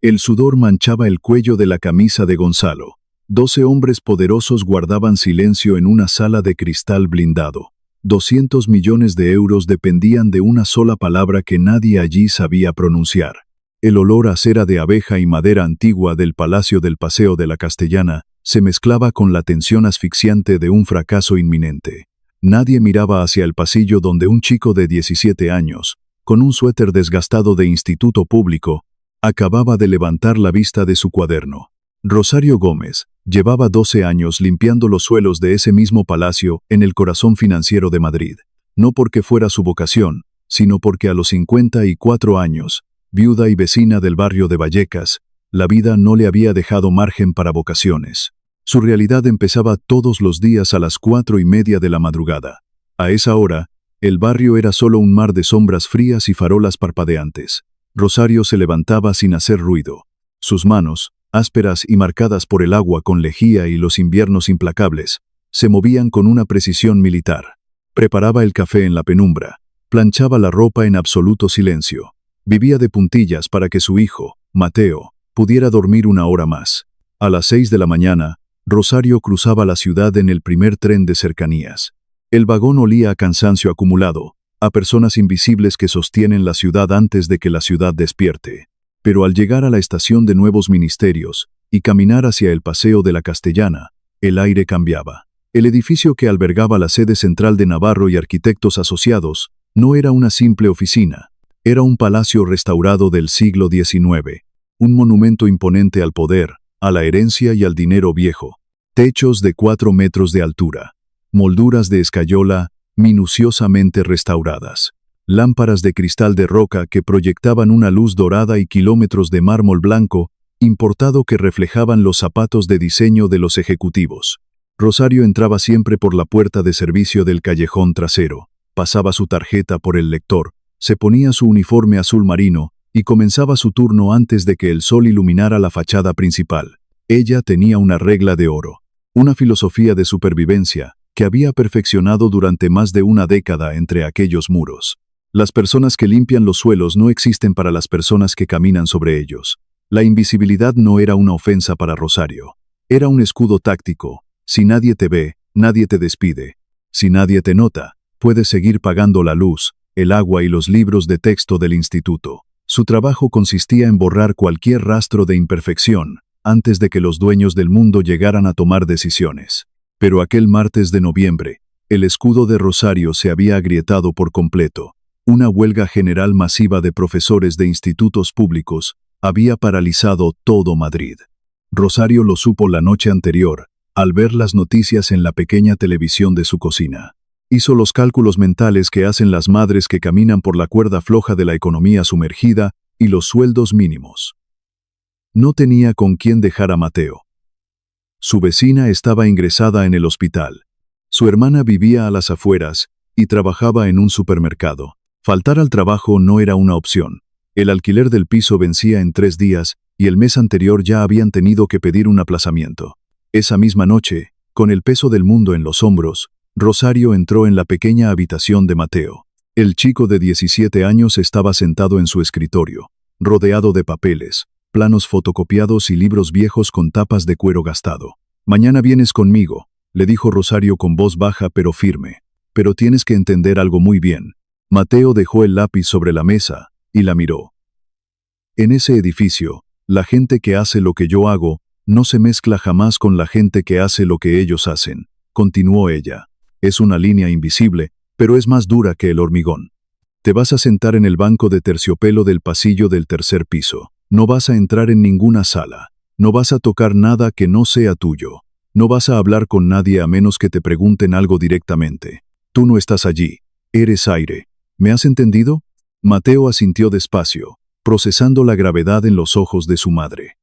El sudor manchaba el cuello de la camisa de Gonzalo. 12 hombres poderosos guardaban silencio en una sala de cristal blindado. 200 millones de euros dependían de una sola palabra que nadie allí sabía pronunciar. El olor a cera de abeja y madera antigua del Palacio del Paseo de la Castellana se mezclaba con la tensión asfixiante de un fracaso inminente. Nadie miraba hacia el pasillo donde un chico de 17 años, con un suéter desgastado de instituto público, acababa de levantar la vista de su cuaderno. Rosario Gómez llevaba 12 años limpiando los suelos de ese mismo palacio en el corazón financiero de Madrid. No porque fuera su vocación, sino porque a los 54 años, viuda y vecina del barrio de Vallecas, la vida no le había dejado margen para vocaciones. Su realidad empezaba todos los días a las 4:30 de la madrugada. A esa hora, el barrio era solo un mar de sombras frías y farolas parpadeantes. Rosario se levantaba sin hacer ruido. Sus manos, ásperas y marcadas por el agua con lejía y los inviernos implacables, se movían con una precisión militar. Preparaba el café en la penumbra, planchaba la ropa en absoluto silencio. Vivía de puntillas para que su hijo, Mateo, pudiera dormir una hora más. A las 6 de la mañana, Rosario cruzaba la ciudad en el primer tren de cercanías. El vagón olía a cansancio acumulado, a personas invisibles que sostienen la ciudad antes de que la ciudad despierte. Pero al llegar a la estación de Nuevos Ministerios y caminar hacia el Paseo de la Castellana, el aire cambiaba. El edificio que albergaba la sede central de Navarro y Arquitectos Asociados no era una simple oficina, era un palacio restaurado del siglo XIX, un monumento imponente al poder, a la herencia y al dinero viejo. Techos de 4 metros de altura, molduras de escayola minuciosamente restauradas, lámparas de cristal de roca que proyectaban una luz dorada y kilómetros de mármol blanco importado que reflejaban los zapatos de diseño de los ejecutivos. Rosario entraba siempre por la puerta de servicio del callejón trasero, pasaba su tarjeta por el lector, se ponía su uniforme azul marino y comenzaba su turno antes de que el sol iluminara la fachada principal. Ella tenía una regla de oro, una filosofía de supervivencia que había perfeccionado durante más de una década entre aquellos muros. Las personas que limpian los suelos no existen para las personas que caminan sobre ellos. La invisibilidad no era una ofensa para Rosario. Era un escudo táctico. Si nadie te ve, nadie te despide. Si nadie te nota, puedes seguir pagando la luz, el agua y los libros de texto del instituto. Su trabajo consistía en borrar cualquier rastro de imperfección antes de que los dueños del mundo llegaran a tomar decisiones. Pero aquel martes de noviembre, el escudo de Rosario se había agrietado por completo. Una huelga general masiva de profesores de institutos públicos había paralizado todo Madrid. Rosario lo supo la noche anterior, al ver las noticias en la pequeña televisión de su cocina. Hizo los cálculos mentales que hacen las madres que caminan por la cuerda floja de la economía sumergida y los sueldos mínimos. No tenía con quién dejar a Mateo. Su vecina estaba ingresada en el hospital. Su hermana vivía a las afueras y trabajaba en un supermercado. Faltar al trabajo no era una opción. El alquiler del piso vencía en 3 días y el mes anterior ya habían tenido que pedir un aplazamiento. Esa misma noche, con el peso del mundo en los hombros, Rosario entró en la pequeña habitación de Mateo. El chico de 17 años estaba sentado en su escritorio, rodeado de papeles, planos fotocopiados y libros viejos con tapas de cuero gastado. «Mañana vienes conmigo», le dijo Rosario con voz baja pero firme. «Pero tienes que entender algo muy bien». Mateo dejó el lápiz sobre la mesa y la miró. «En ese edificio, la gente que hace lo que yo hago no se mezcla jamás con la gente que hace lo que ellos hacen», continuó ella. «Es una línea invisible, pero es más dura que el hormigón. Te vas a sentar en el banco de terciopelo del pasillo del 3er piso. No vas a entrar en ninguna sala. No vas a tocar nada que no sea tuyo. No vas a hablar con nadie a menos que te pregunten algo directamente. Tú no estás allí. Eres aire. ¿Me has entendido?» Mateo asintió despacio, procesando la gravedad en los ojos de su madre.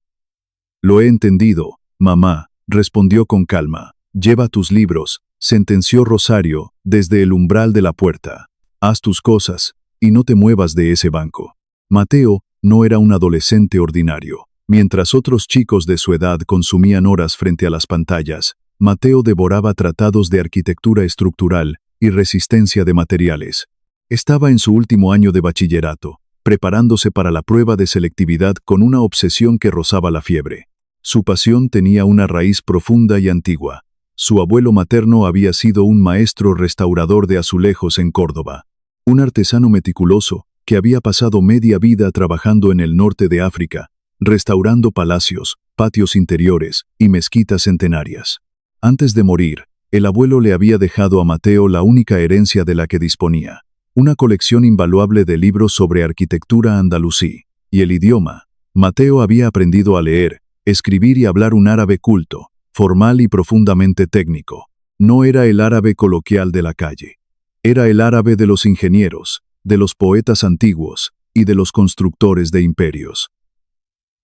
«Lo he entendido, mamá», respondió con calma. «Lleva tus libros», sentenció Rosario desde el umbral de la puerta. «Haz tus cosas y no te muevas de ese banco». Mateo no era un adolescente ordinario. Mientras otros chicos de su edad consumían horas frente a las pantallas, Mateo devoraba tratados de arquitectura estructural y resistencia de materiales. Estaba en su último año de bachillerato, preparándose para la prueba de selectividad con una obsesión que rozaba la fiebre. Su pasión tenía una raíz profunda y antigua. Su abuelo materno había sido un maestro restaurador de azulejos en Córdoba, un artesano meticuloso que había pasado media vida trabajando en el norte de África, restaurando palacios, patios interiores y mezquitas centenarias. Antes de morir, el abuelo le había dejado a Mateo la única herencia de la que disponía, una colección invaluable de libros sobre arquitectura andalusí y el idioma. Mateo había aprendido a leer, escribir y hablar un árabe culto, formal y profundamente técnico. No era el árabe coloquial de la calle. Era el árabe de los ingenieros, de los poetas antiguos y de los constructores de imperios.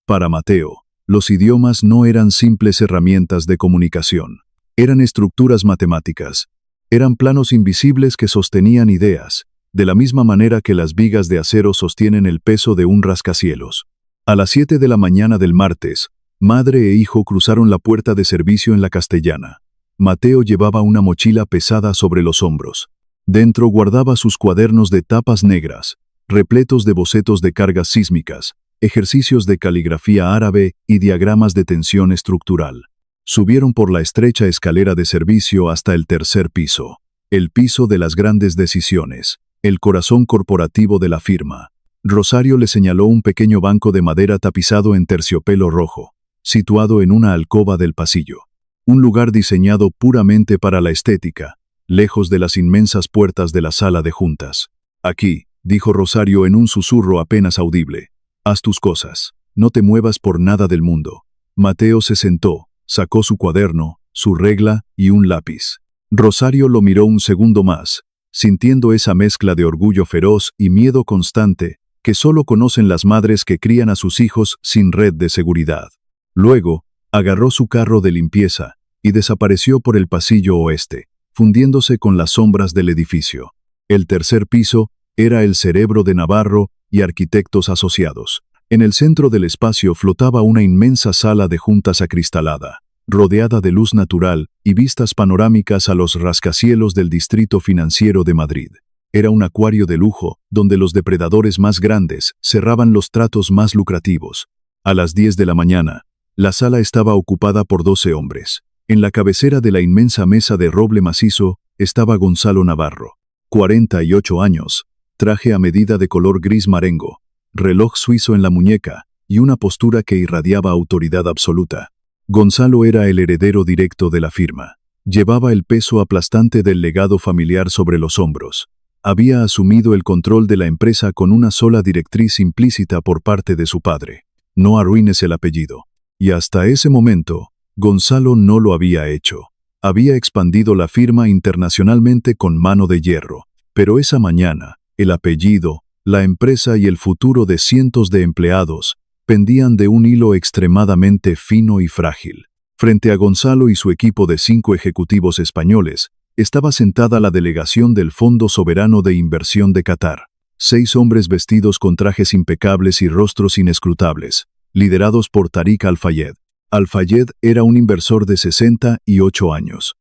Para Mateo, los idiomas no eran simples herramientas de comunicación. Eran estructuras matemáticas. Eran planos invisibles que sostenían ideas, de la misma manera que las vigas de acero sostienen el peso de un rascacielos. A las 7 de la mañana del martes, madre e hijo cruzaron la puerta de servicio en la Castellana. Mateo llevaba una mochila pesada sobre los hombros. Dentro guardaba sus cuadernos de tapas negras, repletos de bocetos de cargas sísmicas, ejercicios de caligrafía árabe y diagramas de tensión estructural. Subieron por la estrecha escalera de servicio hasta el tercer piso, el piso de las grandes decisiones, el corazón corporativo de la firma. Rosario le señaló un pequeño banco de madera tapizado en terciopelo rojo, situado en una alcoba del pasillo. Un lugar diseñado puramente para la estética, lejos de las inmensas puertas de la sala de juntas. Aquí, dijo Rosario en un susurro apenas audible, haz tus cosas, no te muevas por nada del mundo. Mateo se sentó, sacó su cuaderno, su regla y un lápiz. Rosario lo miró un segundo más, sintiendo esa mezcla de orgullo feroz y miedo constante que solo conocen las madres que crían a sus hijos sin red de seguridad. Luego, agarró su carro de limpieza y desapareció por el pasillo oeste, fundiéndose con las sombras del edificio. El tercer piso era el cerebro de Navarro y arquitectos asociados. En el centro del espacio flotaba una inmensa sala de juntas acristalada, rodeada de luz natural y vistas panorámicas a los rascacielos del distrito financiero de Madrid. Era un acuario de lujo, donde los depredadores más grandes cerraban los tratos más lucrativos. A las 10 de la mañana, la sala estaba ocupada por 12 hombres. En la cabecera de la inmensa mesa de roble macizo estaba Gonzalo Navarro, 48 años, traje a medida de color gris marengo, reloj suizo en la muñeca y una postura que irradiaba autoridad absoluta. Gonzalo era el heredero directo de la firma. Llevaba el peso aplastante del legado familiar sobre los hombros. Había asumido el control de la empresa con una sola directriz implícita por parte de su padre: no arruines el apellido. Y hasta ese momento, Gonzalo no lo había hecho. Había expandido la firma internacionalmente con mano de hierro. Pero esa mañana, el apellido, la empresa y el futuro de cientos de empleados pendían de un hilo extremadamente fino y frágil. Frente a Gonzalo y su equipo de 5 ejecutivos españoles, estaba sentada la delegación del Fondo Soberano de Inversión de Qatar. 6 hombres vestidos con trajes impecables y rostros inescrutables, liderados por Tariq Al-Fayed. Al-Fayed era un inversor de 68 años.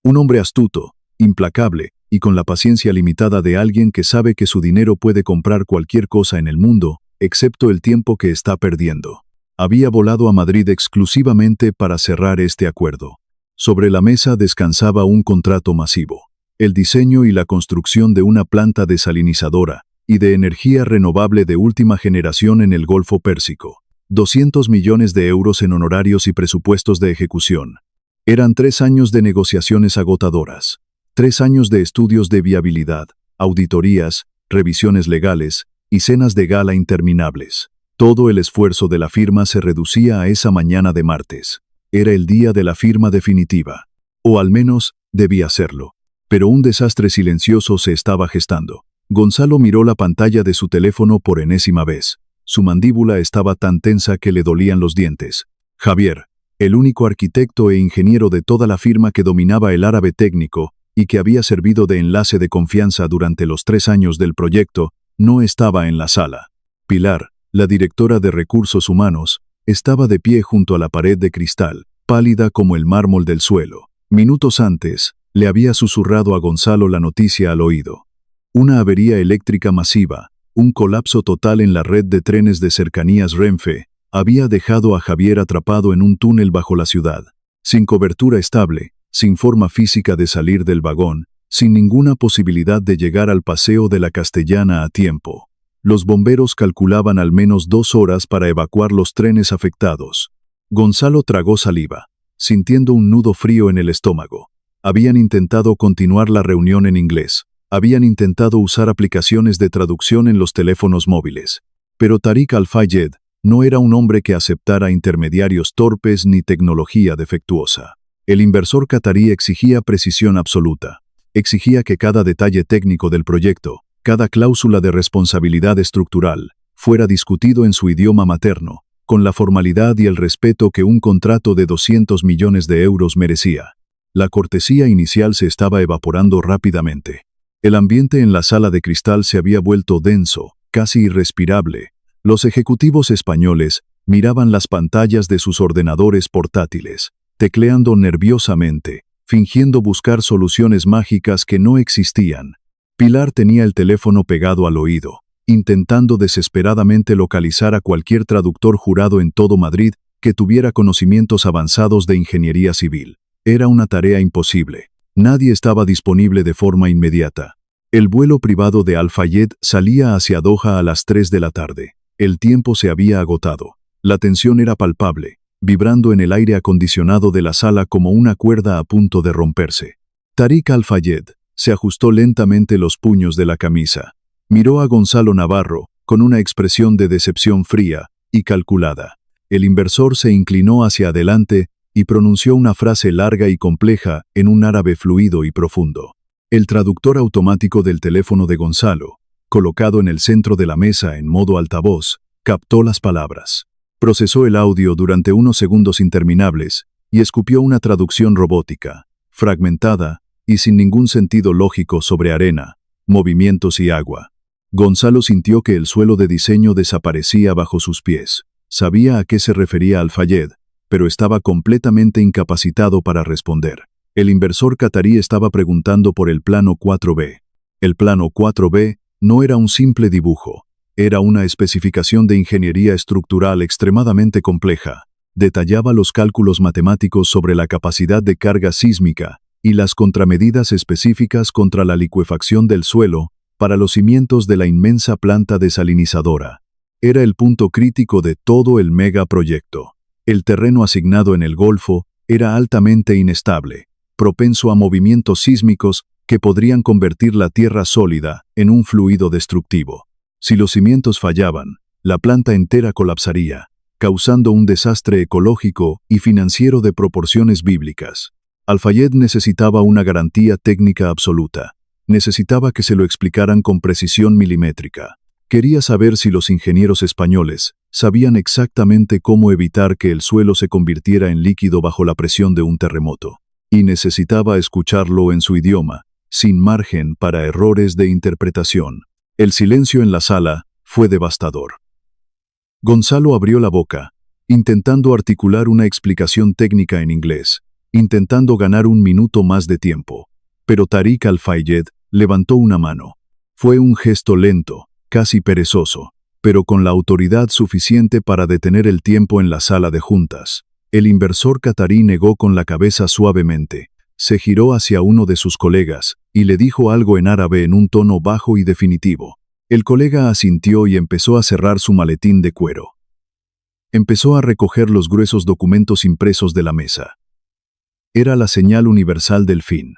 Un hombre astuto, implacable y con la paciencia limitada de alguien que sabe que su dinero puede comprar cualquier cosa en el mundo, excepto el tiempo que está perdiendo. Había volado a Madrid exclusivamente para cerrar este acuerdo. Sobre la mesa descansaba un contrato masivo: el diseño y la construcción de una planta desalinizadora y de energía renovable de última generación en el Golfo Pérsico. 200 millones de euros en honorarios y presupuestos de ejecución. Eran 3 años de negociaciones agotadoras, 3 años de estudios de viabilidad, auditorías, revisiones legales y cenas de gala interminables. Todo el esfuerzo de la firma se reducía a esa mañana de martes. Era el día de la firma definitiva. O al menos, debía serlo. Pero un desastre silencioso se estaba gestando. Gonzalo miró la pantalla de su teléfono por enésima vez. Su mandíbula estaba tan tensa que le dolían los dientes. Javier, el único arquitecto e ingeniero de toda la firma que dominaba el árabe técnico y que había servido de enlace de confianza durante los 3 años del proyecto, no estaba en la sala. Pilar, la directora de Recursos Humanos, estaba de pie junto a la pared de cristal, pálida como el mármol del suelo. Minutos antes, le había susurrado a Gonzalo la noticia al oído. Una avería eléctrica masiva, Un colapso total en la red de trenes de cercanías Renfe había dejado a Javier atrapado en un túnel bajo la ciudad, sin cobertura estable, sin forma física de salir del vagón, sin ninguna posibilidad de llegar al Paseo de la Castellana a tiempo. Los bomberos calculaban al menos 2 horas para evacuar los trenes afectados. Gonzalo tragó saliva, sintiendo un nudo frío en el estómago. Habían intentado continuar la reunión en inglés. Habían intentado usar aplicaciones de traducción en los teléfonos móviles. Pero Tariq Al-Fayed no era un hombre que aceptara intermediarios torpes ni tecnología defectuosa. El inversor catarí exigía precisión absoluta. Exigía que cada detalle técnico del proyecto, cada cláusula de responsabilidad estructural, fuera discutido en su idioma materno, con la formalidad y el respeto que un contrato de 200 millones de euros merecía. La cortesía inicial se estaba evaporando rápidamente. El ambiente en la sala de cristal se había vuelto denso, casi irrespirable. Los ejecutivos españoles miraban las pantallas de sus ordenadores portátiles, tecleando nerviosamente, fingiendo buscar soluciones mágicas que no existían. Pilar tenía el teléfono pegado al oído, intentando desesperadamente localizar a cualquier traductor jurado en todo Madrid que tuviera conocimientos avanzados de ingeniería civil. Era una tarea imposible. Nadie estaba disponible de forma inmediata. El vuelo privado de Al-Fayed salía hacia Doha a las 3 de la tarde. El tiempo se había agotado. La tensión era palpable, vibrando en el aire acondicionado de la sala como una cuerda a punto de romperse. Tariq Al-Fayed se ajustó lentamente los puños de la camisa. Miró a Gonzalo Navarro, con una expresión de decepción fría y calculada. El inversor se inclinó hacia adelante y pronunció una frase larga y compleja en un árabe fluido y profundo. El traductor automático del teléfono de Gonzalo, colocado en el centro de la mesa en modo altavoz, captó las palabras. Procesó el audio durante unos segundos interminables y escupió una traducción robótica, fragmentada y sin ningún sentido lógico sobre arena, movimientos y agua. Gonzalo sintió que el suelo de diseño desaparecía bajo sus pies. Sabía a qué se refería Al-Fayed, pero estaba completamente incapacitado para responder. El inversor catarí estaba preguntando por el plano 4B. El plano 4B no era un simple dibujo, era una especificación de ingeniería estructural extremadamente compleja. Detallaba los cálculos matemáticos sobre la capacidad de carga sísmica y las contramedidas específicas contra la licuefacción del suelo para los cimientos de la inmensa planta desalinizadora. Era el punto crítico de todo el megaproyecto. El terreno asignado en el Golfo era altamente inestable, propenso a movimientos sísmicos que podrían convertir la tierra sólida en un fluido destructivo. Si los cimientos fallaban, la planta entera colapsaría, causando un desastre ecológico y financiero de proporciones bíblicas. Al-Fayed necesitaba una garantía técnica absoluta. Necesitaba que se lo explicaran con precisión milimétrica. Quería saber si los ingenieros españoles sabían exactamente cómo evitar que el suelo se convirtiera en líquido bajo la presión de un terremoto. Y necesitaba escucharlo en su idioma, sin margen para errores de interpretación. El silencio en la sala fue devastador. Gonzalo abrió la boca, intentando articular una explicación técnica en inglés, intentando ganar un minuto más de tiempo. Pero Tariq Al-Fayed levantó una mano. Fue un gesto lento, casi perezoso, pero con la autoridad suficiente para detener el tiempo en la sala de juntas. El inversor catarí negó con la cabeza suavemente, se giró hacia uno de sus colegas y le dijo algo en árabe en un tono bajo y definitivo. El colega asintió y empezó a cerrar su maletín de cuero. Empezó a recoger los gruesos documentos impresos de la mesa. Era la señal universal del fin.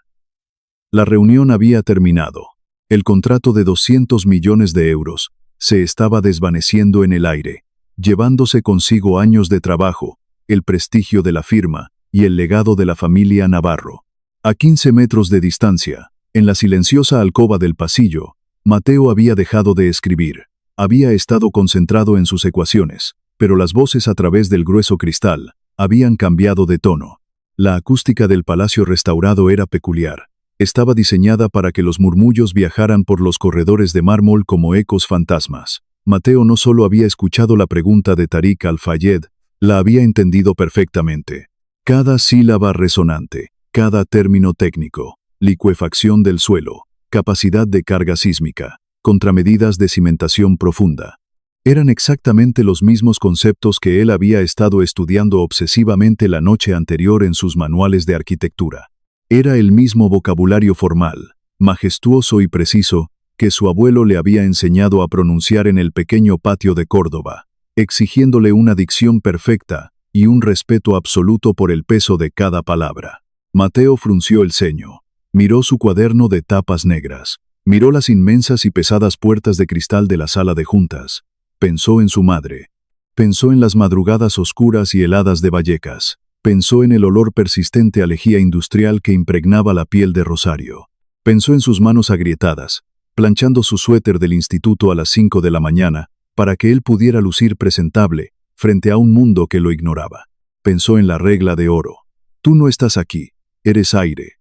La reunión había terminado. El contrato de 200 millones de euros se estaba desvaneciendo en el aire, llevándose consigo años de trabajo, el prestigio de la firma y el legado de la familia Navarro. A 15 metros de distancia, en la silenciosa alcoba del pasillo, Mateo había dejado de escribir. Había estado concentrado en sus ecuaciones, pero las voces a través del grueso cristal habían cambiado de tono. La acústica del palacio restaurado era peculiar. Estaba diseñada para que los murmullos viajaran por los corredores de mármol como ecos fantasmas. Mateo no solo había escuchado la pregunta de Tariq Al-Fayed, la había entendido perfectamente. Cada sílaba resonante, cada término técnico, licuefacción del suelo, capacidad de carga sísmica, contramedidas de cimentación profunda. Eran exactamente los mismos conceptos que él había estado estudiando obsesivamente la noche anterior en sus manuales de arquitectura. Era el mismo vocabulario formal, majestuoso y preciso, que su abuelo le había enseñado a pronunciar en el pequeño patio de Córdoba, exigiéndole una dicción perfecta y un respeto absoluto por el peso de cada palabra. Mateo frunció el ceño, miró su cuaderno de tapas negras, miró las inmensas y pesadas puertas de cristal de la sala de juntas. Pensó en su madre. Pensó en las madrugadas oscuras y heladas de Vallecas. Pensó en el olor persistente a lejía industrial que impregnaba la piel de Rosario. Pensó en sus manos agrietadas, planchando su suéter del instituto a las 5 de la mañana, para que él pudiera lucir presentable frente a un mundo que lo ignoraba. Pensó en la regla de oro. Tú no estás aquí, eres aire.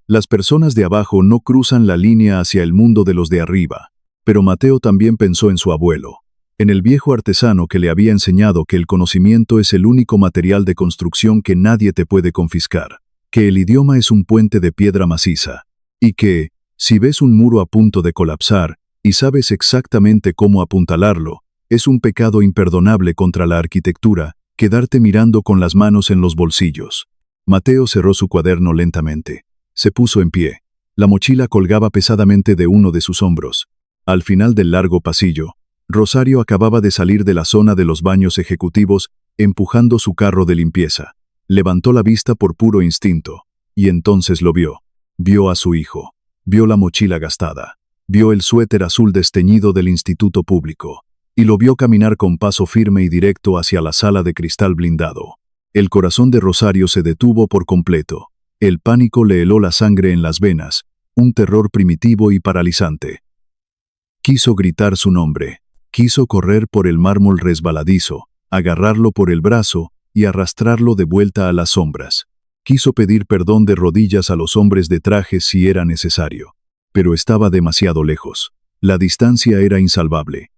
Las personas de abajo no cruzan la línea hacia el mundo de los de arriba. Pero Mateo también pensó en su abuelo, en el viejo artesano que le había enseñado que el conocimiento es el único material de construcción que nadie te puede confiscar, que el idioma es un puente de piedra maciza, y que, si ves un muro a punto de colapsar y sabes exactamente cómo apuntalarlo, es un pecado imperdonable contra la arquitectura quedarte mirando con las manos en los bolsillos. Mateo cerró su cuaderno lentamente. Se puso en pie. La mochila colgaba pesadamente de uno de sus hombros. Al final del largo pasillo, Rosario acababa de salir de la zona de los baños ejecutivos, empujando su carro de limpieza. Levantó la vista por puro instinto, y entonces lo vio. Vio a su hijo. Vio la mochila gastada. Vio el suéter azul desteñido del instituto público. Y lo vio caminar con paso firme y directo hacia la sala de cristal blindado. El corazón de Rosario se detuvo por completo. El pánico le heló la sangre en las venas, un terror primitivo y paralizante. Quiso gritar su nombre. Quiso correr por el mármol resbaladizo, agarrarlo por el brazo y arrastrarlo de vuelta a las sombras. Quiso pedir perdón de rodillas a los hombres de traje si era necesario. Pero estaba demasiado lejos. La distancia era insalvable.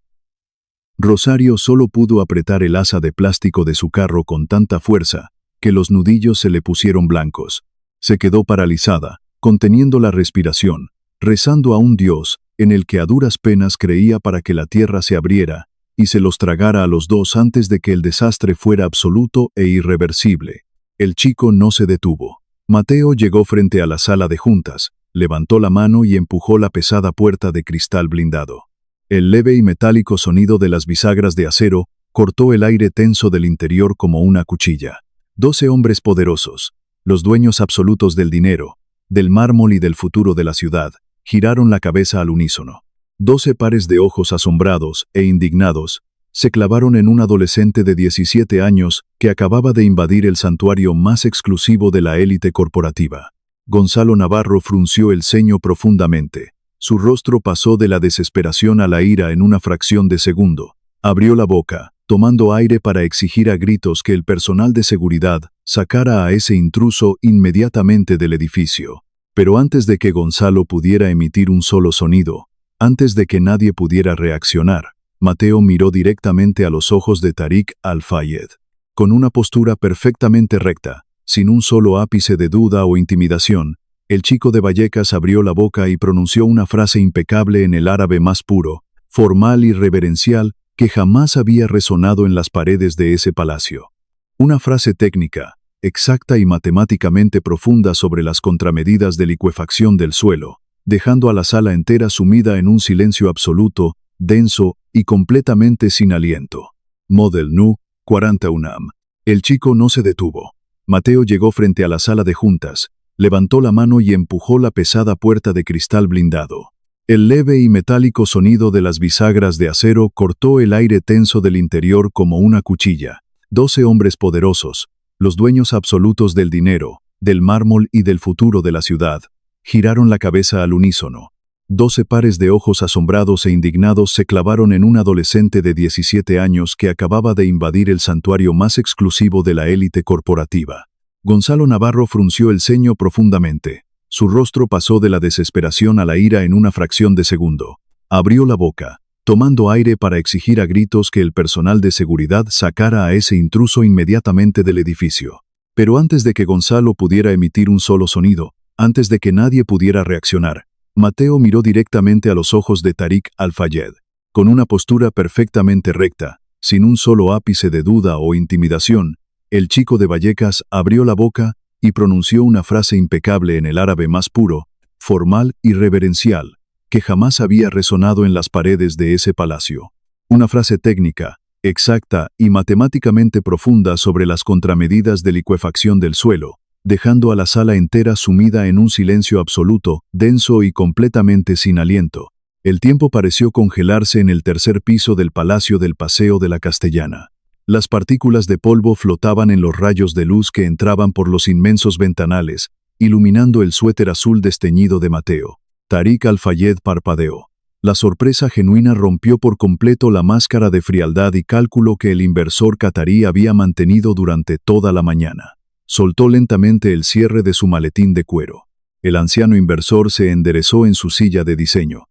Rosario solo pudo apretar el asa de plástico de su carro con tanta fuerza que los nudillos se le pusieron blancos. Se quedó paralizada, conteniendo la respiración, rezando a un Dios en el que a duras penas creía para que la tierra se abriera y se los tragara a los dos antes de que el desastre fuera absoluto e irreversible. El chico no se detuvo. Mateo llegó frente a la sala de juntas, levantó la mano y empujó la pesada puerta de cristal blindado. El leve y metálico sonido de las bisagras de acero cortó el aire tenso del interior como una cuchilla. 12 hombres poderosos, los dueños absolutos del dinero, del mármol y del futuro de la ciudad, giraron la cabeza al unísono. 12 pares de ojos asombrados e indignados se clavaron en un adolescente de 17 años que acababa de invadir el santuario más exclusivo de la élite corporativa. Gonzalo Navarro frunció el ceño profundamente. Su rostro pasó de la desesperación a la ira en una fracción de segundo. Abrió la boca, tomando aire para exigir a gritos que el personal de seguridad sacara a ese intruso inmediatamente del edificio. Pero antes de que Gonzalo pudiera emitir un solo sonido, antes de que nadie pudiera reaccionar, Mateo miró directamente a los ojos de Tariq Al-Fayed. Con una postura perfectamente recta, sin un solo ápice de duda o intimidación, el chico de Vallecas abrió la boca y pronunció una frase impecable en el árabe más puro, formal y reverencial que jamás había resonado en las paredes de ese palacio. Una frase técnica, exacta y matemáticamente profunda sobre las contramedidas de licuefacción del suelo, dejando a la sala entera sumida en un silencio absoluto, denso y completamente sin aliento. Model Nu, 41 am. El chico no se detuvo. Mateo llegó frente a la sala de juntas, levantó la mano y empujó la pesada puerta de cristal blindado. El leve y metálico sonido de las bisagras de acero cortó el aire tenso del interior como una cuchilla. 12 hombres poderosos, los dueños absolutos del dinero, del mármol y del futuro de la ciudad, giraron la cabeza al unísono. 12 pares de ojos asombrados e indignados se clavaron en un adolescente de 17 años que acababa de invadir el santuario más exclusivo de la élite corporativa. Gonzalo Navarro frunció el ceño profundamente. Su rostro pasó de la desesperación a la ira en una fracción de segundo. Abrió la boca, tomando aire para exigir a gritos que el personal de seguridad sacara a ese intruso inmediatamente del edificio. Pero antes de que Gonzalo pudiera emitir un solo sonido, antes de que nadie pudiera reaccionar, Mateo miró directamente a los ojos de Tariq Al-Fayed, con una postura perfectamente recta, sin un solo ápice de duda o intimidación. El chico de Vallecas abrió la boca y pronunció una frase impecable en el árabe más puro, formal y reverencial, que jamás había resonado en las paredes de ese palacio. Una frase técnica, exacta y matemáticamente profunda sobre las contramedidas de licuefacción del suelo, dejando a la sala entera sumida en un silencio absoluto, denso y completamente sin aliento. El tiempo pareció congelarse en el tercer piso del Palacio del Paseo de la Castellana. Las partículas de polvo flotaban en los rayos de luz que entraban por los inmensos ventanales, iluminando el suéter azul desteñido de Mateo. Tariq Al-Fayed parpadeó. La sorpresa genuina rompió por completo la máscara de frialdad y cálculo que el inversor catarí había mantenido durante toda la mañana. Soltó lentamente el cierre de su maletín de cuero. El anciano inversor se enderezó en su silla de diseño.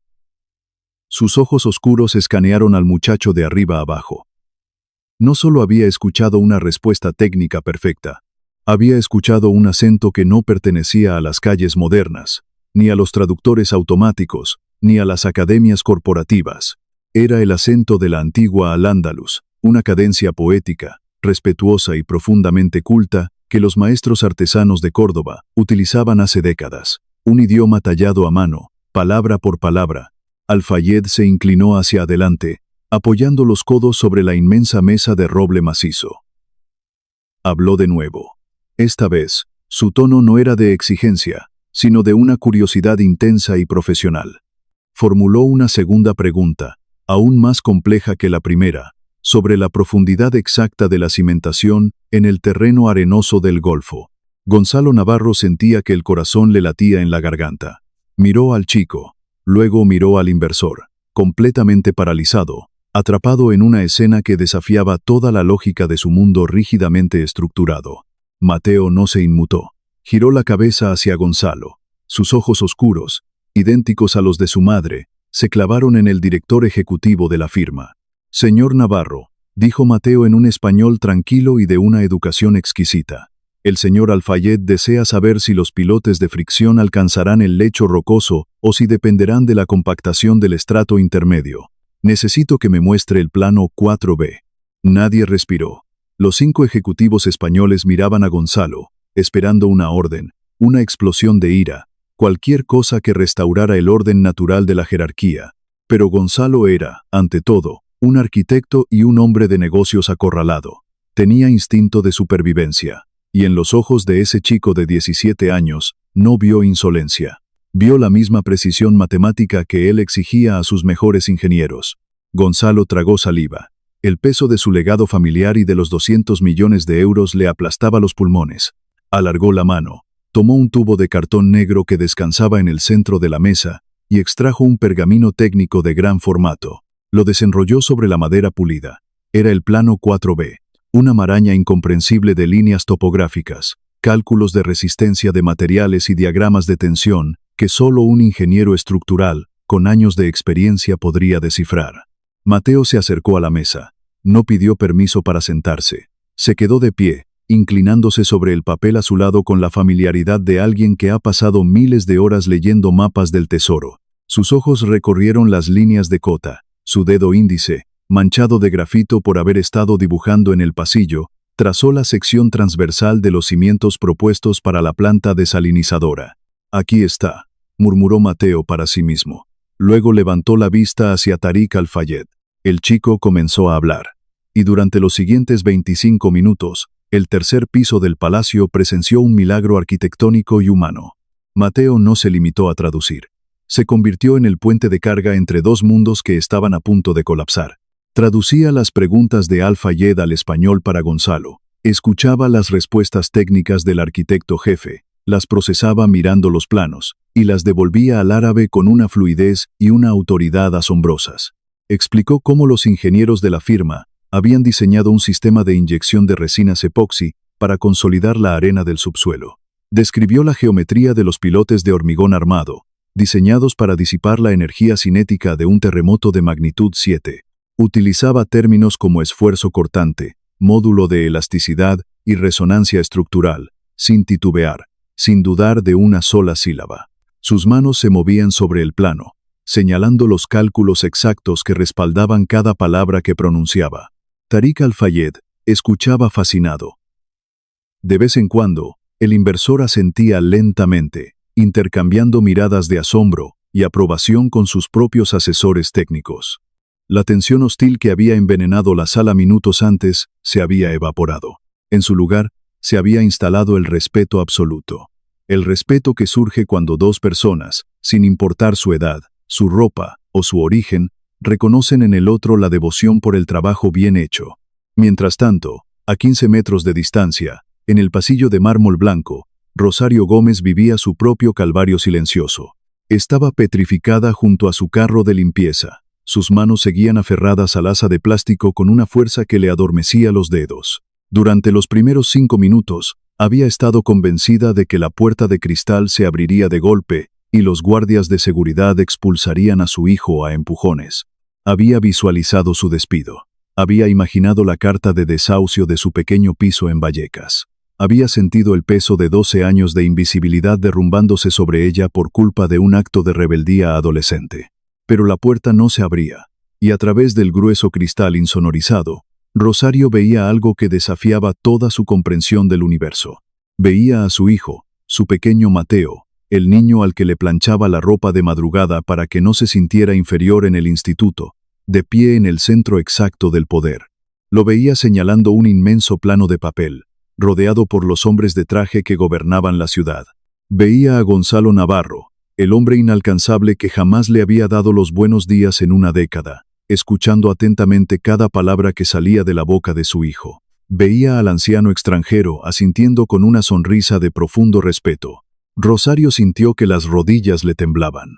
Sus ojos oscuros escanearon al muchacho de arriba abajo. No solo había escuchado una respuesta técnica perfecta, había escuchado un acento que no pertenecía a las calles modernas, ni a los traductores automáticos, ni a las academias corporativas. Era el acento de la antigua Al-Ándalus, una cadencia poética, respetuosa y profundamente culta, que los maestros artesanos de Córdoba utilizaban hace décadas. Un idioma tallado a mano, palabra por palabra. Al-Fayed se inclinó hacia adelante, apoyando los codos sobre la inmensa mesa de roble macizo. Habló de nuevo. Esta vez, su tono no era de exigencia, sino de una curiosidad intensa y profesional. Formuló una segunda pregunta, aún más compleja que la primera, sobre la profundidad exacta de la cimentación en el terreno arenoso del Golfo. Gonzalo Navarro sentía que el corazón le latía en la garganta. Miró al chico, luego miró al inversor, completamente paralizado, atrapado en una escena que desafiaba toda la lógica de su mundo rígidamente estructurado. Mateo no se inmutó. Giró la cabeza hacia Gonzalo. Sus ojos oscuros, idénticos a los de su madre, se clavaron en el director ejecutivo de la firma. «Señor Navarro», dijo Mateo en un español tranquilo y de una educación exquisita. «El señor Al-Fayed desea saber si los pilotes de fricción alcanzarán el lecho rocoso o si dependerán de la compactación del estrato intermedio. Necesito que me muestre el plano 4B». Nadie respiró. Los 5 ejecutivos españoles miraban a Gonzalo, esperando una orden, una explosión de ira, cualquier cosa que restaurara el orden natural de la jerarquía. Pero Gonzalo era, ante todo, un arquitecto y un hombre de negocios acorralado. Tenía instinto de supervivencia, y en los ojos de ese chico de 17 años, no vio insolencia. Vio la misma precisión matemática que él exigía a sus mejores ingenieros. Gonzalo tragó saliva. El peso de su legado familiar y de los 200 millones de euros le aplastaba los pulmones. Alargó la mano, tomó un tubo de cartón negro que descansaba en el centro de la mesa y extrajo un pergamino técnico de gran formato. Lo desenrolló sobre la madera pulida. Era el plano 4B, una maraña incomprensible de líneas topográficas, cálculos de resistencia de materiales y diagramas de tensión que solo un ingeniero estructural, con años de experiencia, podría descifrar. Mateo se acercó a la mesa. No pidió permiso para sentarse. Se quedó de pie, inclinándose sobre el papel a su lado con la familiaridad de alguien que ha pasado miles de horas leyendo mapas del tesoro. Sus ojos recorrieron las líneas de cota. Su dedo índice, manchado de grafito por haber estado dibujando en el pasillo, trazó la sección transversal de los cimientos propuestos para la planta desalinizadora. «Aquí está», murmuró Mateo para sí mismo. Luego levantó la vista hacia Tariq Al-Fayed. El chico comenzó a hablar. Y durante los siguientes 25 minutos, el tercer piso del palacio presenció un milagro arquitectónico y humano. Mateo no se limitó a traducir. Se convirtió en el puente de carga entre dos mundos que estaban a punto de colapsar. Traducía las preguntas de Al-Fayed al español para Gonzalo. Escuchaba las respuestas técnicas del arquitecto jefe, las procesaba mirando los planos, y las devolvía al árabe con una fluidez y una autoridad asombrosas. Explicó cómo los ingenieros de la firma habían diseñado un sistema de inyección de resinas epoxi para consolidar la arena del subsuelo. Describió la geometría de los pilotes de hormigón armado, diseñados para disipar la energía cinética de un terremoto de magnitud 7. Utilizaba términos como esfuerzo cortante, módulo de elasticidad y resonancia estructural, sin titubear, sin dudar de una sola sílaba. Sus manos se movían sobre el plano, señalando los cálculos exactos que respaldaban cada palabra que pronunciaba. Tariq Al-Fayed escuchaba fascinado. De vez en cuando, el inversor asentía lentamente, intercambiando miradas de asombro y aprobación con sus propios asesores técnicos. La tensión hostil que había envenenado la sala minutos antes se había evaporado. En su lugar, se había instalado el respeto absoluto. El respeto que surge cuando dos personas, sin importar su edad, su ropa o su origen, reconocen en el otro la devoción por el trabajo bien hecho. Mientras tanto, a 15 metros de distancia, en el pasillo de mármol blanco, Rosario Gómez vivía su propio calvario silencioso. Estaba petrificada junto a su carro de limpieza. Sus manos seguían aferradas al asa de plástico con una fuerza que le adormecía los dedos. Durante los primeros 5 minutos, había estado convencida de que la puerta de cristal se abriría de golpe y los guardias de seguridad expulsarían a su hijo a empujones. Había visualizado su despido. Había imaginado la carta de desahucio de su pequeño piso en Vallecas. Había sentido el peso de 12 años de invisibilidad derrumbándose sobre ella por culpa de un acto de rebeldía adolescente. Pero la puerta no se abría, y a través del grueso cristal insonorizado, Rosario veía algo que desafiaba toda su comprensión del universo. Veía a su hijo, su pequeño Mateo, el niño al que le planchaba la ropa de madrugada para que no se sintiera inferior en el instituto, de pie en el centro exacto del poder. Lo veía señalando un inmenso plano de papel, rodeado por los hombres de traje que gobernaban la ciudad. Veía a Gonzalo Navarro, el hombre inalcanzable que jamás le había dado los buenos días en una década, escuchando atentamente cada palabra que salía de la boca de su hijo. Veía al anciano extranjero asintiendo con una sonrisa de profundo respeto. Rosario sintió que las rodillas le temblaban.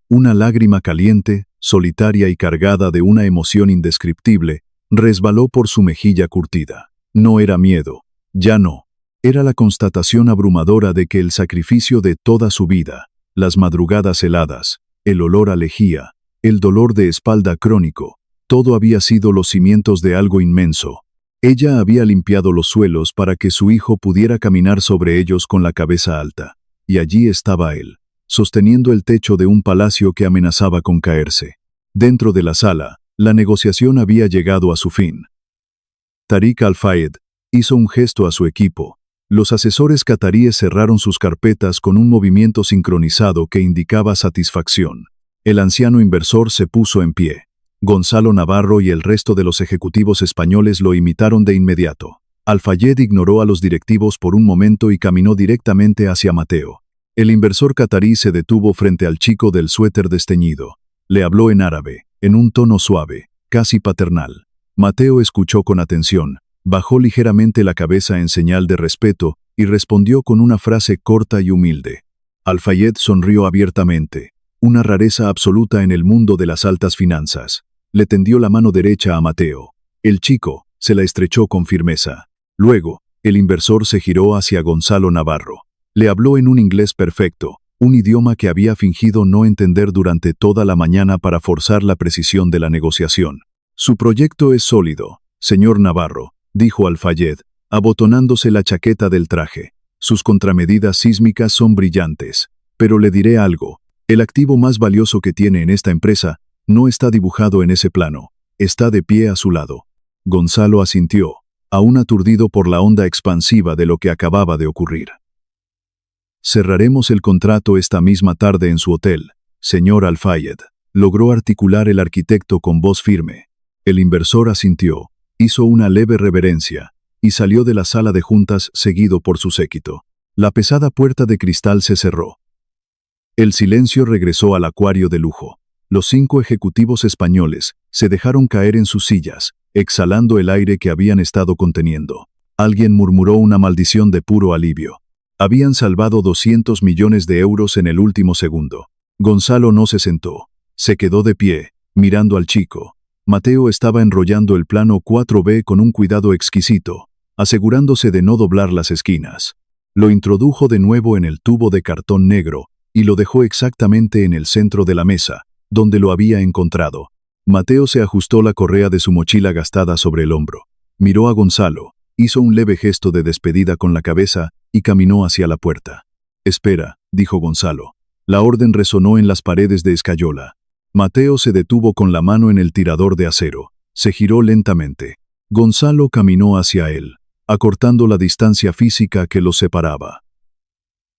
Una lágrima caliente, solitaria y cargada de una emoción indescriptible, resbaló por su mejilla curtida. No era miedo, ya no. Era la constatación abrumadora de que el sacrificio de toda su vida, las madrugadas heladas, el olor a lejía, el dolor de espalda crónico, todo había sido los cimientos de algo inmenso. Ella había limpiado los suelos para que su hijo pudiera caminar sobre ellos con la cabeza alta. Y allí estaba él, sosteniendo el techo de un palacio que amenazaba con caerse. Dentro de la sala, la negociación había llegado a su fin. Tariq Al-Fayed hizo un gesto a su equipo. Los asesores cataríes cerraron sus carpetas con un movimiento sincronizado que indicaba satisfacción. El anciano inversor se puso en pie. Gonzalo Navarro y el resto de los ejecutivos españoles lo imitaron de inmediato. Al-Fayed ignoró a los directivos por un momento y caminó directamente hacia Mateo. El inversor catarí se detuvo frente al chico del suéter desteñido. Le habló en árabe, en un tono suave, casi paternal. Mateo escuchó con atención, bajó ligeramente la cabeza en señal de respeto y respondió con una frase corta y humilde. Al-Fayed sonrió abiertamente, una rareza absoluta en el mundo de las altas finanzas. Le tendió la mano derecha a Mateo. El chico se la estrechó con firmeza. Luego, el inversor se giró hacia Gonzalo Navarro. Le habló en un inglés perfecto, un idioma que había fingido no entender durante toda la mañana para forzar la precisión de la negociación. Su proyecto es sólido, señor Navarro, dijo Al-Fayed, abotonándose la chaqueta del traje. Sus contramedidas sísmicas son brillantes. Pero le diré algo, el activo más valioso que tiene en esta empresa no está dibujado en ese plano, está de pie a su lado. Gonzalo asintió, aún aturdido por la onda expansiva de lo que acababa de ocurrir. Cerraremos el contrato esta misma tarde en su hotel, señor Al-Fayed, logró articular el arquitecto con voz firme. El inversor asintió, hizo una leve reverencia, y salió de la sala de juntas seguido por su séquito. La pesada puerta de cristal se cerró. El silencio regresó al acuario de lujo. Los 5 ejecutivos españoles se dejaron caer en sus sillas, exhalando el aire que habían estado conteniendo. Alguien murmuró una maldición de puro alivio. Habían salvado 200 millones de euros en el último segundo. Gonzalo no se sentó. Se quedó de pie, mirando al chico. Mateo estaba enrollando el plano 4B con un cuidado exquisito, asegurándose de no doblar las esquinas. Lo introdujo de nuevo en el tubo de cartón negro y lo dejó exactamente en el centro de la mesa, donde lo había encontrado. Mateo se ajustó la correa de su mochila gastada sobre el hombro. Miró a Gonzalo, hizo un leve gesto de despedida con la cabeza y caminó hacia la puerta. «Espera», dijo Gonzalo. La orden resonó en las paredes de escayola. Mateo se detuvo con la mano en el tirador de acero. Se giró lentamente. Gonzalo caminó hacia él, acortando la distancia física que los separaba.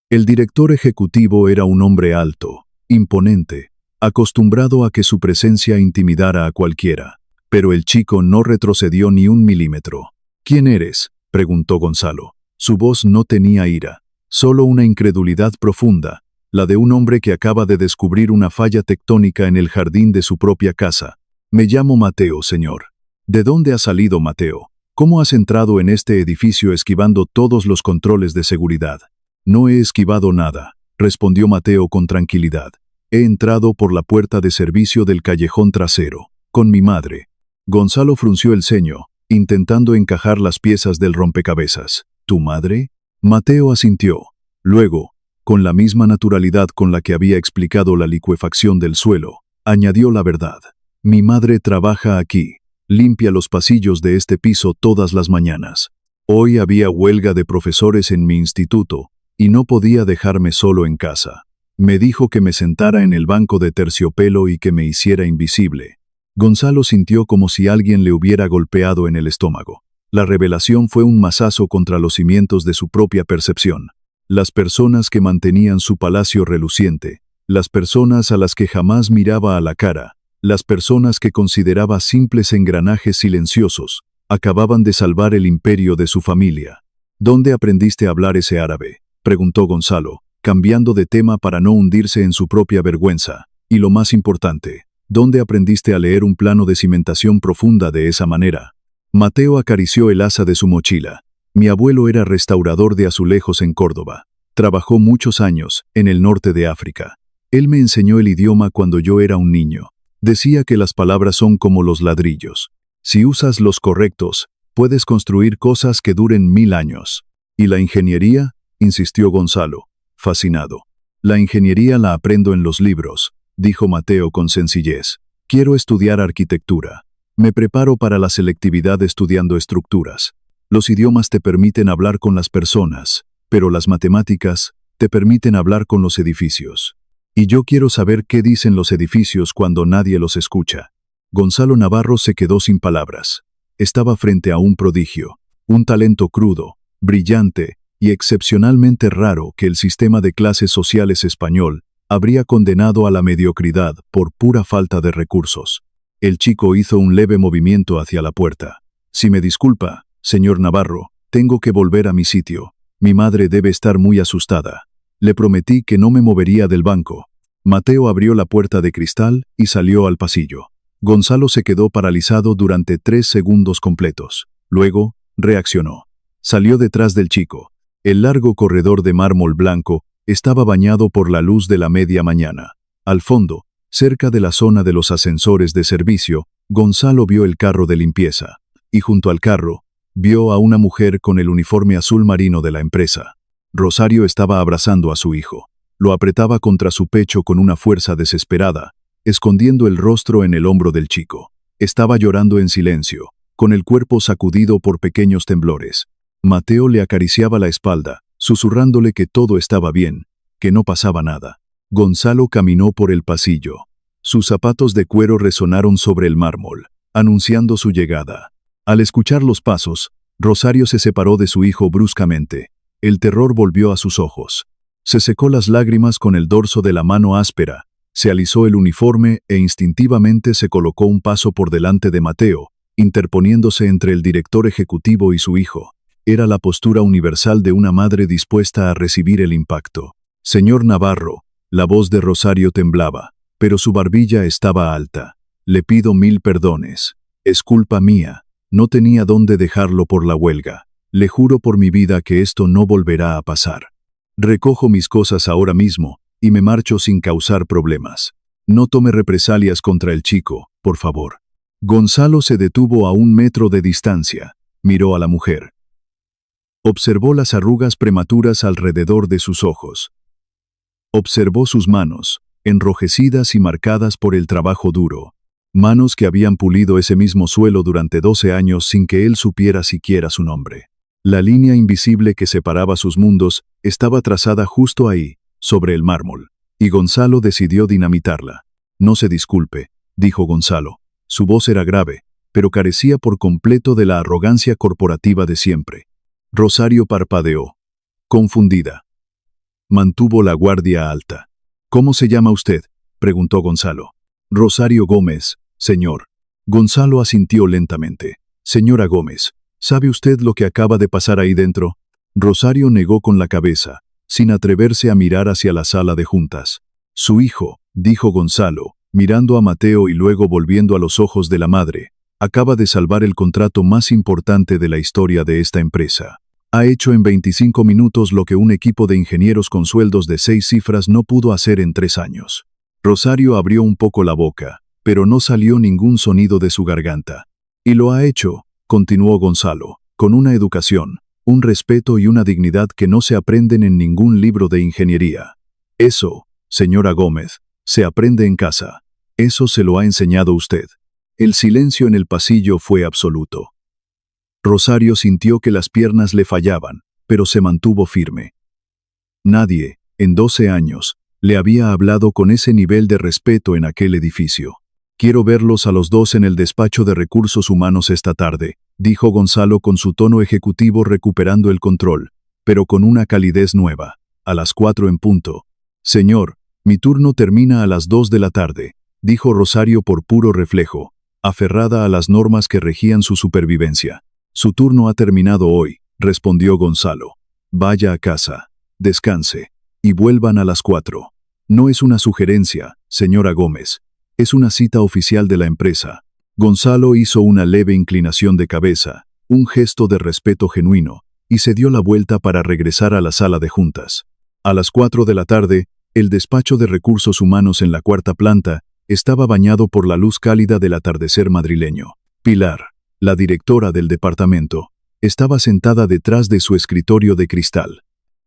El director ejecutivo era un hombre alto, imponente, acostumbrado a que su presencia intimidara a cualquiera. Pero el chico no retrocedió ni un milímetro. ¿Quién eres?, preguntó Gonzalo. Su voz no tenía ira, solo una incredulidad profunda, la de un hombre que acaba de descubrir una falla tectónica en el jardín de su propia casa. Me llamo Mateo, señor. ¿De dónde ha salido Mateo? ¿Cómo has entrado en este edificio esquivando todos los controles de seguridad? No he esquivado nada, respondió Mateo con tranquilidad. He entrado por la puerta de servicio del callejón trasero, con mi madre. Gonzalo frunció el ceño, intentando encajar las piezas del rompecabezas. ¿Tu madre? Mateo asintió. Luego, con la misma naturalidad con la que había explicado la licuefacción del suelo, añadió la verdad. Mi madre trabaja aquí. Limpia los pasillos de este piso todas las mañanas. Hoy había huelga de profesores en mi instituto, y no podía dejarme solo en casa. Me dijo que me sentara en el banco de terciopelo y que me hiciera invisible. Gonzalo sintió como si alguien le hubiera golpeado en el estómago. La revelación fue un mazazo contra los cimientos de su propia percepción. Las personas que mantenían su palacio reluciente, las personas a las que jamás miraba a la cara, las personas que consideraba simples engranajes silenciosos, acababan de salvar el imperio de su familia. ¿Dónde aprendiste a hablar ese árabe?, preguntó Gonzalo, cambiando de tema para no hundirse en su propia vergüenza. Y lo más importante, ¿dónde aprendiste a leer un plano de cimentación profunda de esa manera? Mateo acarició el asa de su mochila. Mi abuelo era restaurador de azulejos en Córdoba. Trabajó muchos años, en el norte de África. Él me enseñó el idioma cuando yo era un niño. Decía que las palabras son como los ladrillos. Si usas los correctos, puedes construir cosas que duren 1000 años. ¿Y la ingeniería?, insistió Gonzalo, fascinado. La ingeniería la aprendo en los libros, dijo Mateo con sencillez. Quiero estudiar arquitectura. Me preparo para la selectividad estudiando estructuras. Los idiomas te permiten hablar con las personas, pero las matemáticas te permiten hablar con los edificios. Y yo quiero saber qué dicen los edificios cuando nadie los escucha. Gonzalo Navarro se quedó sin palabras. Estaba frente a un prodigio, un talento crudo, brillante y excepcionalmente raro que el sistema de clases sociales español habría condenado a la mediocridad por pura falta de recursos. El chico hizo un leve movimiento hacia la puerta. Si me disculpa, señor Navarro, tengo que volver a mi sitio. Mi madre debe estar muy asustada. Le prometí que no me movería del banco. Mateo abrió la puerta de cristal y salió al pasillo. Gonzalo se quedó paralizado durante 3 segundos completos. Luego, reaccionó. Salió detrás del chico. El largo corredor de mármol blanco estaba bañado por la luz de la media mañana. Al fondo, cerca de la zona de los ascensores de servicio, Gonzalo vio el carro de limpieza. Y junto al carro, vio a una mujer con el uniforme azul marino de la empresa. Rosario estaba abrazando a su hijo. Lo apretaba contra su pecho con una fuerza desesperada, escondiendo el rostro en el hombro del chico. Estaba llorando en silencio, con el cuerpo sacudido por pequeños temblores. Mateo le acariciaba la espalda, susurrándole que todo estaba bien, que no pasaba nada. Gonzalo caminó por el pasillo. Sus zapatos de cuero resonaron sobre el mármol, anunciando su llegada. Al escuchar los pasos, Rosario se separó de su hijo bruscamente. El terror volvió a sus ojos. Se secó las lágrimas con el dorso de la mano áspera, se alisó el uniforme e instintivamente se colocó un paso por delante de Mateo, interponiéndose entre el director ejecutivo y su hijo. Era la postura universal de una madre dispuesta a recibir el impacto. Señor Navarro, la voz de Rosario temblaba, pero su barbilla estaba alta. Le pido 1000 perdones. Es culpa mía. No tenía dónde dejarlo por la huelga. Le juro por mi vida que esto no volverá a pasar. Recojo mis cosas ahora mismo y me marcho sin causar problemas. No tome represalias contra el chico, por favor. Gonzalo se detuvo a 1 metro de distancia. Miró a la mujer. Observó las arrugas prematuras alrededor de sus ojos. Observó sus manos, enrojecidas y marcadas por el trabajo duro. Manos que habían pulido ese mismo suelo durante 12 años sin que él supiera siquiera su nombre. La línea invisible que separaba sus mundos estaba trazada justo ahí, sobre el mármol. y Gonzalo decidió dinamitarla. No se disculpe, dijo Gonzalo. Su voz era grave, pero carecía por completo de la arrogancia corporativa de siempre. Rosario parpadeó, confundida. Mantuvo la guardia alta. ¿Cómo se llama usted?, preguntó Gonzalo. Rosario Gómez, señor. Gonzalo asintió lentamente. Señora Gómez, ¿sabe usted lo que acaba de pasar ahí dentro? Rosario negó con la cabeza, sin atreverse a mirar hacia la sala de juntas. Su hijo, dijo Gonzalo, mirando a Mateo y luego volviendo a los ojos de la madre, acaba de salvar el contrato más importante de la historia de esta empresa. Ha hecho en 25 minutos lo que un equipo de ingenieros con sueldos de 6 cifras no pudo hacer en 3 años. Rosario abrió un poco la boca, pero no salió ningún sonido de su garganta. Y lo ha hecho, continuó Gonzalo, con una educación, un respeto y una dignidad que no se aprenden en ningún libro de ingeniería. Eso, señora Gómez, se aprende en casa. Eso se lo ha enseñado usted. El silencio en el pasillo fue absoluto. Rosario sintió que las piernas le fallaban, pero se mantuvo firme. Nadie, en 12 años, le había hablado con ese nivel de respeto en aquel edificio. Quiero verlos a los dos en el despacho de recursos humanos esta tarde, dijo Gonzalo con su tono ejecutivo recuperando el control, pero con una calidez nueva. A las 4 en punto. Señor, mi turno termina a las 2 de la tarde, dijo Rosario por puro reflejo, aferrada a las normas que regían su supervivencia. Su turno ha terminado hoy, respondió Gonzalo. Vaya a casa, descanse, y vuelvan a las 4. No es una sugerencia, señora Gómez. Es una cita oficial de la empresa. Gonzalo hizo una leve inclinación de cabeza, un gesto de respeto genuino, y se dio la vuelta para regresar a la sala de juntas. A las 4 de la tarde, el despacho de recursos humanos en la 4ª planta estaba bañado por la luz cálida del atardecer madrileño. Pilar, la directora del departamento, estaba sentada detrás de su escritorio de cristal.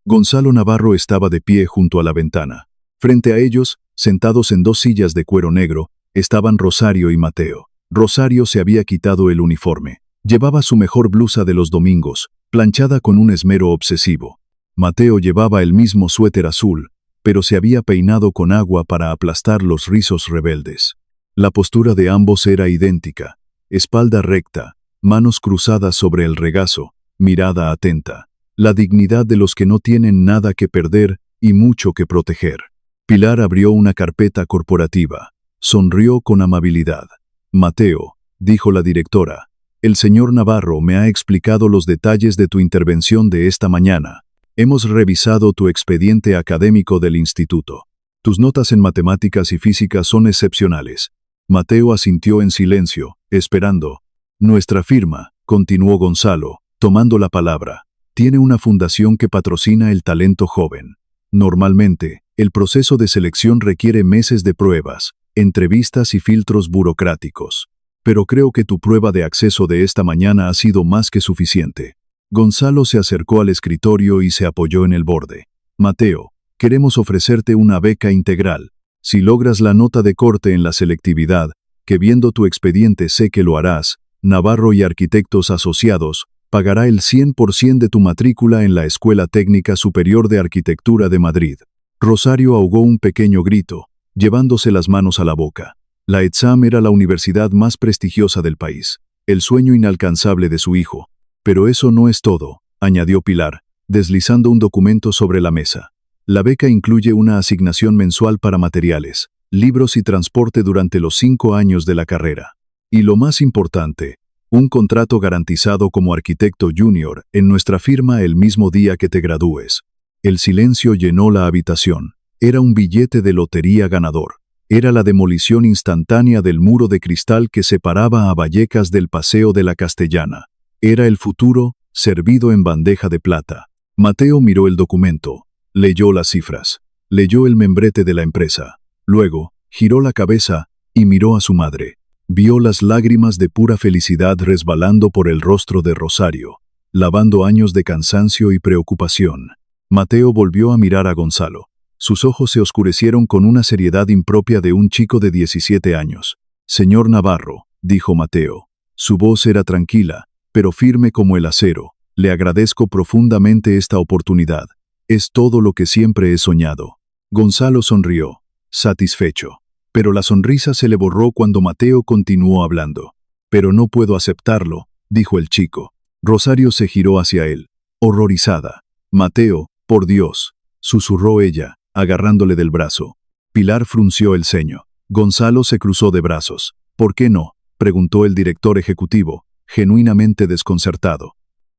Gonzalo Navarro estaba de pie junto a la ventana. Frente a ellos, sentados en 2 sillas de cuero negro, estaban Rosario y Mateo. Rosario se había quitado el uniforme. Llevaba su mejor blusa de los domingos, planchada con un esmero obsesivo. Mateo llevaba el mismo suéter azul, pero se había peinado con agua para aplastar los rizos rebeldes. La postura de ambos era idéntica. Espalda recta, manos cruzadas sobre el regazo, mirada atenta. La dignidad de los que no tienen nada que perder y mucho que proteger. Pilar abrió una carpeta corporativa. Sonrió con amabilidad. Mateo, dijo la directora, el señor Navarro me ha explicado los detalles de tu intervención de esta mañana. Hemos revisado tu expediente académico del instituto. Tus notas en matemáticas y física son excepcionales. Mateo asintió en silencio, esperando. Nuestra firma, continuó Gonzalo, tomando la palabra, tiene una fundación que patrocina el talento joven. Normalmente, el proceso de selección requiere meses de pruebas, entrevistas y filtros burocráticos. Pero creo que tu prueba de acceso de esta mañana ha sido más que suficiente. Gonzalo se acercó al escritorio y se apoyó en el borde. Mateo, queremos ofrecerte una beca integral. Si logras la nota de corte en la selectividad, que viendo tu expediente sé que lo harás, Navarro y Arquitectos Asociados pagará el 100% de tu matrícula en la Escuela Técnica Superior de Arquitectura de Madrid. Rosario ahogó un pequeño grito, llevándose las manos a la boca. La ETSAM era la universidad más prestigiosa del país, el sueño inalcanzable de su hijo. Pero eso no es todo, añadió Pilar, deslizando un documento sobre la mesa. La beca incluye una asignación mensual para materiales, libros y transporte durante los 5 años de la carrera. Y lo más importante, un contrato garantizado como arquitecto junior en nuestra firma el mismo día que te gradúes. El silencio llenó la habitación. Era un billete de lotería ganador. Era la demolición instantánea del muro de cristal que separaba a Vallecas del Paseo de la Castellana. Era el futuro, servido en bandeja de plata. Mateo miró el documento, leyó las cifras, leyó el membrete de la empresa. Luego, giró la cabeza y miró a su madre. Vio las lágrimas de pura felicidad resbalando por el rostro de Rosario, lavando años de cansancio y preocupación. Mateo volvió a mirar a Gonzalo. Sus ojos se oscurecieron con una seriedad impropia de un chico de 17 años. Señor Navarro, dijo Mateo. Su voz era tranquila, pero firme como el acero. Le agradezco profundamente esta oportunidad. Es todo lo que siempre he soñado. Gonzalo sonrió, satisfecho. Pero la sonrisa se le borró cuando Mateo continuó hablando. «Pero no puedo aceptarlo», dijo el chico. Rosario se giró hacia él, horrorizada. «Mateo, por Dios», susurró ella, agarrándole del brazo. Pilar frunció el ceño. Gonzalo se cruzó de brazos. «¿Por qué no?», preguntó el director ejecutivo, genuinamente desconcertado.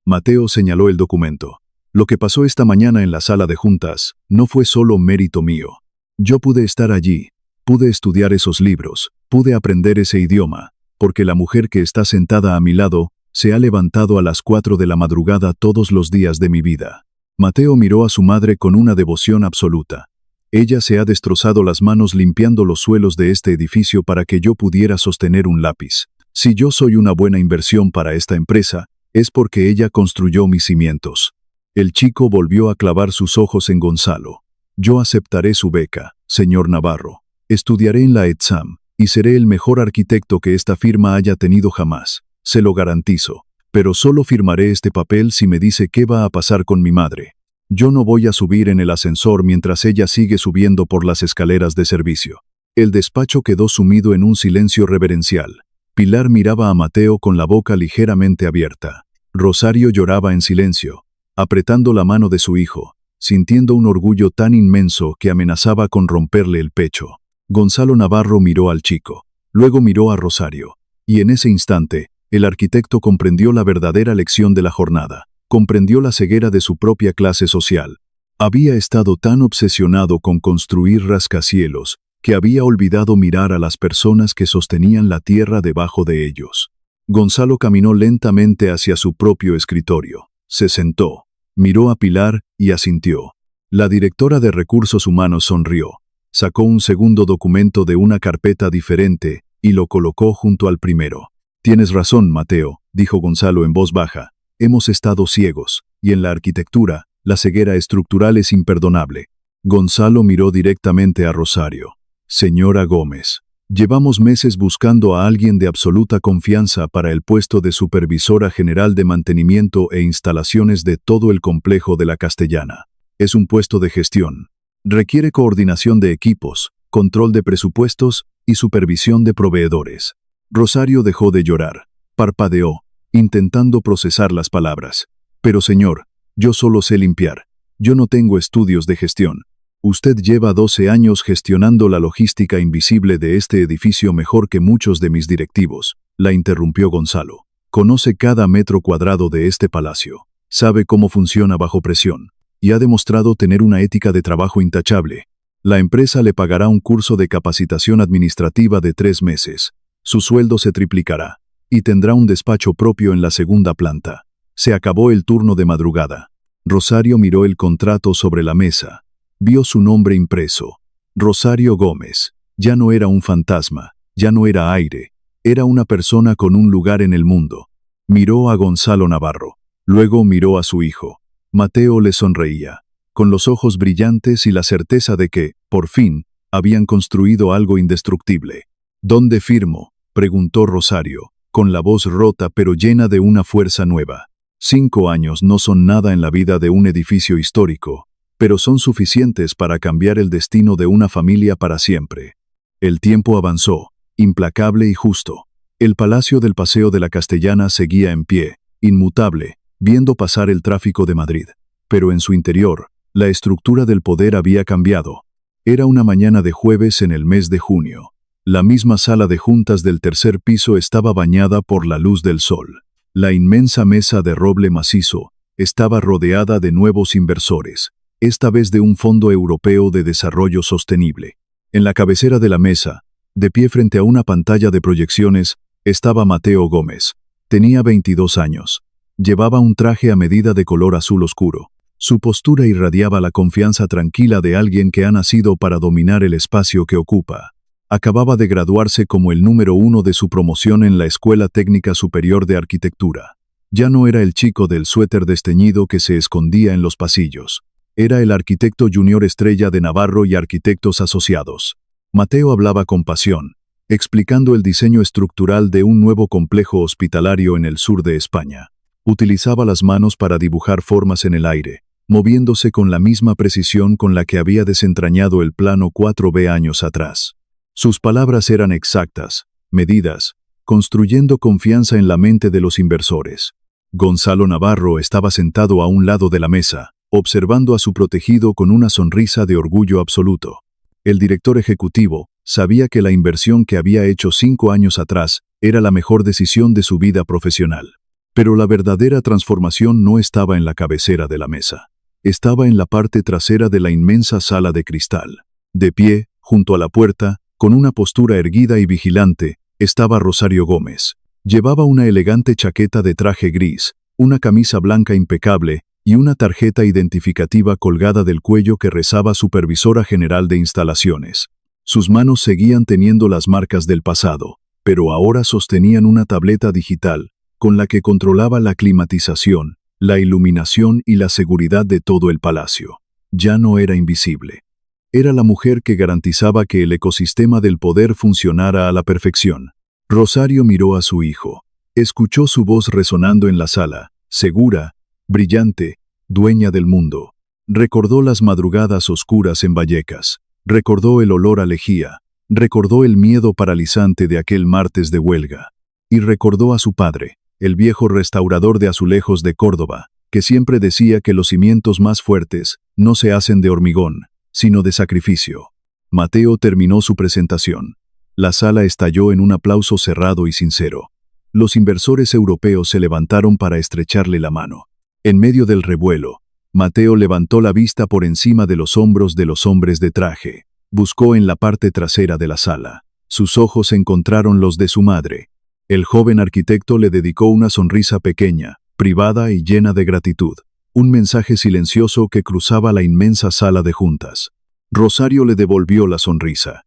Mateo señaló el documento. «Lo que pasó esta mañana en la sala de juntas no fue solo mérito mío. Yo pude estar allí, pude estudiar esos libros, pude aprender ese idioma, porque la mujer que está sentada a mi lado se ha levantado a las 4 de la madrugada todos los días de mi vida». Mateo miró a su madre con una devoción absoluta. «Ella se ha destrozado las manos limpiando los suelos de este edificio para que yo pudiera sostener un lápiz. Si yo soy una buena inversión para esta empresa, es porque ella construyó mis cimientos». El chico volvió a clavar sus ojos en Gonzalo. «Yo aceptaré su beca, señor Navarro. Estudiaré en la ETSAM, y seré el mejor arquitecto que esta firma haya tenido jamás. Se lo garantizo. Pero solo firmaré este papel si me dice qué va a pasar con mi madre. Yo no voy a subir en el ascensor mientras ella sigue subiendo por las escaleras de servicio». El despacho quedó sumido en un silencio reverencial. Pilar miraba a Mateo con la boca ligeramente abierta. Rosario lloraba en silencio, apretando la mano de su hijo, sintiendo un orgullo tan inmenso que amenazaba con romperle el pecho. Gonzalo Navarro miró al chico, luego miró a Rosario, y en ese instante, el arquitecto comprendió la verdadera lección de la jornada, comprendió la ceguera de su propia clase social. Había estado tan obsesionado con construir rascacielos, que había olvidado mirar a las personas que sostenían la tierra debajo de ellos. Gonzalo caminó lentamente hacia su propio escritorio. Se sentó, miró a Pilar y asintió. La directora de Recursos Humanos sonrió. Sacó un segundo documento de una carpeta diferente y lo colocó junto al primero. «Tienes razón, Mateo», dijo Gonzalo en voz baja. «Hemos estado ciegos, y en la arquitectura, la ceguera estructural es imperdonable». Gonzalo miró directamente a Rosario. «Señora Gómez, llevamos meses buscando a alguien de absoluta confianza para el puesto de supervisora general de mantenimiento e instalaciones de todo el complejo de la Castellana. Es un puesto de gestión. Requiere coordinación de equipos, control de presupuestos y supervisión de proveedores». Rosario dejó de llorar. Parpadeó, intentando procesar las palabras. «Pero señor, yo solo sé limpiar. Yo no tengo estudios de gestión. Usted lleva 12 años gestionando la logística invisible de este edificio mejor que muchos de mis directivos», la interrumpió Gonzalo. «Conoce cada metro cuadrado de este palacio. Sabe cómo funciona bajo presión. Y ha demostrado tener una ética de trabajo intachable. La empresa le pagará un curso de capacitación administrativa de 3 meses. Su sueldo se triplicará. Y tendrá un despacho propio en la segunda planta». Se acabó el turno de madrugada. Rosario miró el contrato sobre la mesa. Vio su nombre impreso. Rosario Gómez. Ya no era un fantasma, ya no era aire. Era una persona con un lugar en el mundo. Miró a Gonzalo Navarro. Luego miró a su hijo. Mateo le sonreía, con los ojos brillantes y la certeza de que, por fin, habían construido algo indestructible. «¿Dónde firmo?», preguntó Rosario, con la voz rota pero llena de una fuerza nueva. 5 años no son nada en la vida de un edificio histórico, pero son suficientes para cambiar el destino de una familia para siempre. El tiempo avanzó, implacable y justo. El palacio del Paseo de la Castellana seguía en pie, inmutable, viendo pasar el tráfico de Madrid. Pero en su interior, la estructura del poder había cambiado. Era una mañana de jueves en el mes de junio. La misma sala de juntas del tercer piso estaba bañada por la luz del sol. La inmensa mesa de roble macizo estaba rodeada de nuevos inversores, esta vez de un Fondo Europeo de Desarrollo Sostenible. En la cabecera de la mesa, de pie frente a una pantalla de proyecciones, estaba Mateo Gómez. Tenía 22 años. Llevaba un traje a medida de color azul oscuro. Su postura irradiaba la confianza tranquila de alguien que ha nacido para dominar el espacio que ocupa. Acababa de graduarse como el número 1 de su promoción en la Escuela Técnica Superior de Arquitectura. Ya no era el chico del suéter desteñido que se escondía en los pasillos. Era el arquitecto junior estrella de Navarro y Arquitectos Asociados. Mateo hablaba con pasión, explicando el diseño estructural de un nuevo complejo hospitalario en el sur de España. Utilizaba las manos para dibujar formas en el aire, moviéndose con la misma precisión con la que había desentrañado el plano 4B años atrás. Sus palabras eran exactas, medidas, construyendo confianza en la mente de los inversores. Gonzalo Navarro estaba sentado a un lado de la mesa, observando a su protegido con una sonrisa de orgullo absoluto. El director ejecutivo sabía que la inversión que había hecho 5 años atrás era la mejor decisión de su vida profesional. Pero la verdadera transformación no estaba en la cabecera de la mesa. Estaba en la parte trasera de la inmensa sala de cristal. De pie, junto a la puerta, con una postura erguida y vigilante, estaba Rosario Gómez. Llevaba una elegante chaqueta de traje gris, una camisa blanca impecable y una tarjeta identificativa colgada del cuello que rezaba Supervisora General de Instalaciones. Sus manos seguían teniendo las marcas del pasado, pero ahora sostenían una tableta digital con la que controlaba la climatización, la iluminación y la seguridad de todo el palacio. Ya no era invisible. Era la mujer que garantizaba que el ecosistema del poder funcionara a la perfección. Rosario miró a su hijo. Escuchó su voz resonando en la sala, segura, brillante, dueña del mundo. Recordó las madrugadas oscuras en Vallecas. Recordó el olor a lejía. Recordó el miedo paralizante de aquel martes de huelga. Y recordó a su padre, el viejo restaurador de azulejos de Córdoba, que siempre decía que los cimientos más fuertes no se hacen de hormigón, sino de sacrificio. Mateo terminó su presentación. La sala estalló en un aplauso cerrado y sincero. Los inversores europeos se levantaron para estrecharle la mano. En medio del revuelo, Mateo levantó la vista por encima de los hombros de los hombres de traje. Buscó en la parte trasera de la sala. Sus ojos encontraron los de su madre. El joven arquitecto le dedicó una sonrisa pequeña, privada y llena de gratitud. Un mensaje silencioso que cruzaba la inmensa sala de juntas. Rosario le devolvió la sonrisa.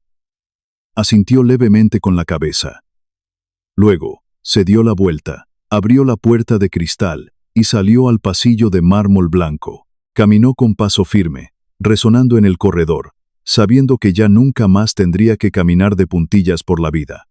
Asintió levemente con la cabeza. Luego, se dio la vuelta, abrió la puerta de cristal y salió al pasillo de mármol blanco. Caminó con paso firme, resonando en el corredor, sabiendo que ya nunca más tendría que caminar de puntillas por la vida.